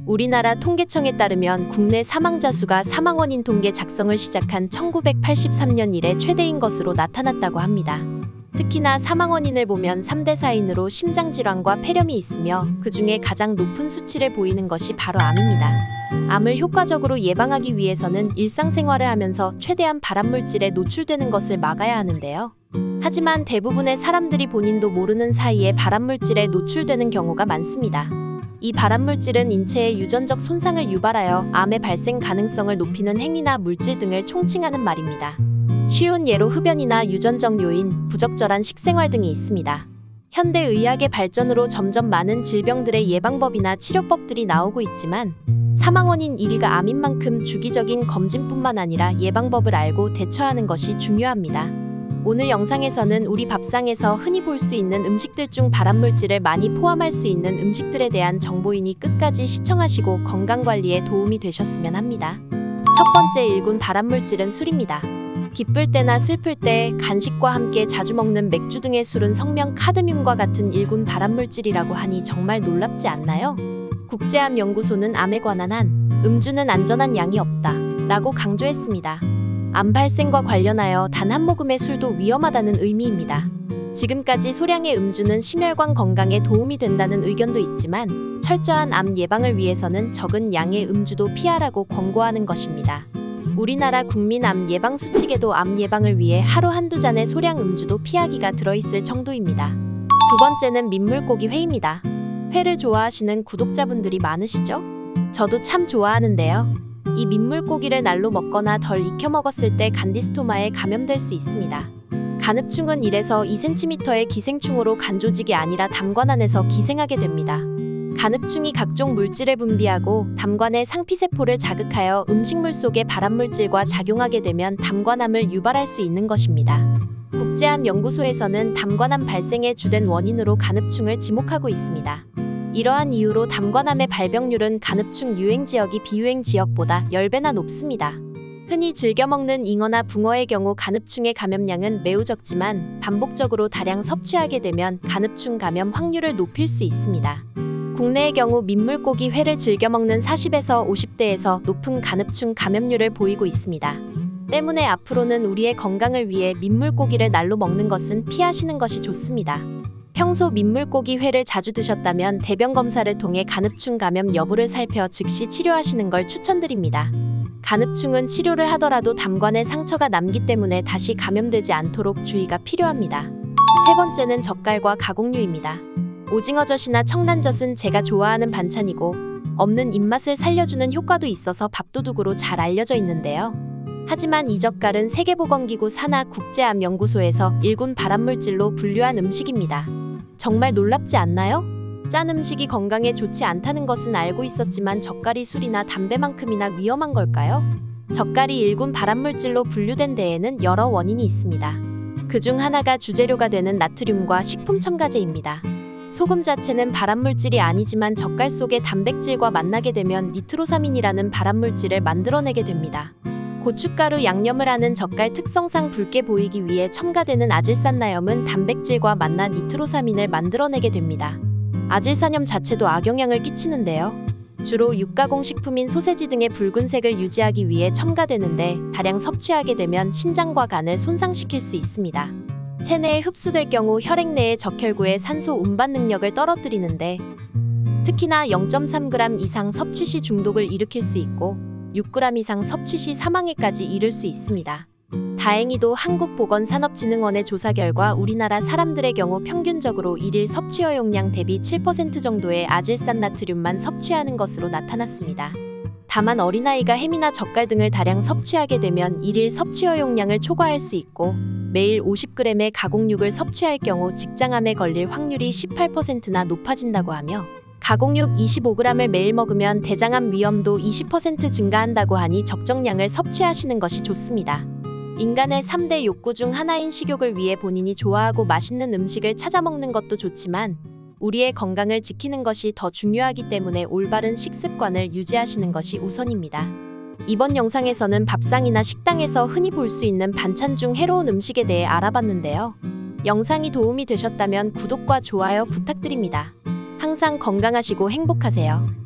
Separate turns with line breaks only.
우리나라 통계청에 따르면 국내 사망자 수가 사망원인 통계 작성을 시작한 1983년 이래 최대인 것으로 나타났다고 합니다. 특히나 사망원인을 보면 3대 사인으로 심장질환과 폐렴이 있으며 그 중에 가장 높은 수치를 보이는 것이 바로 암입니다. 암을 효과적으로 예방하기 위해서는 일상생활을 하면서 최대한 발암물질에 노출되는 것을 막아야 하는데요. 하지만 대부분의 사람들이 본인도 모르는 사이에 발암물질에 노출되는 경우가 많습니다. 이 발암물질은 인체에 유전적 손상을 유발하여 암의 발생 가능성을 높이는 행위나 물질 등을 총칭하는 말입니다. 쉬운 예로 흡연이나 유전적 요인, 부적절한 식생활 등이 있습니다. 현대 의학의 발전으로 점점 많은 질병들의 예방법이나 치료법들이 나오고 있지만 사망 원인 1위가 암인 만큼 주기적인 검진뿐만 아니라 예방법을 알고 대처하는 것이 중요합니다. 오늘 영상에서는 우리 밥상에서 흔히 볼 수 있는 음식들 중 발암물질을 많이 포함할 수 있는 음식들에 대한 정보이니 끝까지 시청하시고 건강관리에 도움이 되셨으면 합니다. 첫 번째 1군 발암물질은 술입니다. 기쁠 때나 슬플 때 간식과 함께 자주 먹는 맥주 등의 술은 성명 카드뮴과 같은 1군 발암물질이라고 하니 정말 놀랍지 않나요? 국제암연구소는 암에 관한 한 음주는 안전한 양이 없다 라고 강조했습니다. 암 발생과 관련하여 단 한 모금의 술도 위험하다는 의미입니다. 지금까지 소량의 음주는 심혈관 건강에 도움이 된다는 의견도 있지만 철저한 암 예방을 위해서는 적은 양의 음주도 피하라고 권고하는 것입니다. 우리나라 국민 암 예방 수칙에도 암 예방을 위해 하루 한두 잔의 소량 음주도 피하기가 들어있을 정도입니다. 두 번째는 민물고기 회입니다. 회를 좋아하시는 구독자분들이 많으시죠? 저도 참 좋아하는데요. 이 민물고기를 날로 먹거나 덜 익혀 먹었을 때 간디스토마에 감염될 수 있습니다. 간흡충은 1에서 2cm의 기생충으로 간 조직이 아니라 담관 안에서 기생하게 됩니다. 간흡충이 각종 물질을 분비하고 담관의 상피세포를 자극하여 음식물 속의 발암물질과 작용하게 되면 담관암을 유발할 수 있는 것입니다. 국제암연구소에서는 담관암 발생의 주된 원인으로 간흡충을 지목하고 있습니다. 이러한 이유로 담관암의 발병률은 간흡충 유행 지역이 비유행 지역보다 10배나 높습니다. 흔히 즐겨 먹는 잉어나 붕어의 경우 간흡충의 감염량은 매우 적지만 반복적으로 다량 섭취하게 되면 간흡충 감염 확률을 높일 수 있습니다. 국내의 경우 민물고기 회를 즐겨 먹는 40에서 50대에서 높은 간흡충 감염률을 보이고 있습니다. 때문에 앞으로는 우리의 건강을 위해 민물고기를 날로 먹는 것은 피하시는 것이 좋습니다. 평소 민물고기 회를 자주 드셨다면 대변 검사를 통해 간흡충 감염 여부를 살펴 즉시 치료하시는 걸 추천드립니다. 간흡충은 치료를 하더라도 담관에 상처가 남기 때문에 다시 감염되지 않도록 주의가 필요합니다. 세 번째는 젓갈과 가공류입니다. 오징어젓이나 청란젓은 제가 좋아하는 반찬이고 없는 입맛을 살려주는 효과도 있어서 밥도둑으로 잘 알려져 있는데요. 하지만 이 젓갈은 세계보건기구 산하 국제암연구소에서 1군 발암물질로 분류한 음식입니다. 정말 놀랍지 않나요? 짠 음식이 건강에 좋지 않다는 것은 알고 있었지만 젓갈이 술이나 담배만큼이나 위험한 걸까요? 젓갈이 1군 발암물질로 분류된 데에는 여러 원인이 있습니다. 그중 하나가 주재료가 되는 나트륨과 식품 첨가제입니다. 소금 자체는 발암물질이 아니지만 젓갈 속의 단백질과 만나게 되면 니트로사민이라는 발암물질을 만들어내게 됩니다. 고춧가루 양념을 하는 젓갈 특성상 붉게 보이기 위해 첨가되는 아질산나염은 단백질과 만나 니트로사민을 만들어내게 됩니다. 아질산염 자체도 악영향을 끼치는데요. 주로 육가공식품인 소세지 등의 붉은색을 유지하기 위해 첨가되는데 다량 섭취하게 되면 신장과 간을 손상시킬 수 있습니다. 체내에 흡수될 경우 혈액 내의 적혈구의 산소 운반 능력을 떨어뜨리는데 특히나 0.3g 이상 섭취 시 중독을 일으킬 수 있고 6g 이상 섭취 시 사망에까지 이를 수 있습니다. 다행히도 한국보건산업진흥원의 조사 결과 우리나라 사람들의 경우 평균적으로 1일 섭취 허용량 대비 7% 정도의 아질산나트륨만 섭취하는 것으로 나타났습니다. 다만 어린아이가 햄이나 젓갈 등을 다량 섭취하게 되면 1일 섭취 허용량을 초과할 수 있고 매일 50g의 가공육을 섭취할 경우 직장암에 걸릴 확률이 18%나 높아진다고 하며 가공육 25g을 매일 먹으면 대장암 위험도 20% 증가한다고 하니 적정량을 섭취하시는 것이 좋습니다. 인간의 3대 욕구 중 하나인 식욕을 위해 본인이 좋아하고 맛있는 음식을 찾아 먹는 것도 좋지만 우리의 건강을 지키는 것이 더 중요하기 때문에 올바른 식습관을 유지하시는 것이 우선입니다. 이번 영상에서는 밥상이나 식당에서 흔히 볼 수 있는 반찬 중 해로운 음식에 대해 알아봤는데요. 영상이 도움이 되셨다면 구독과 좋아요 부탁드립니다. 항상 건강하시고 행복하세요.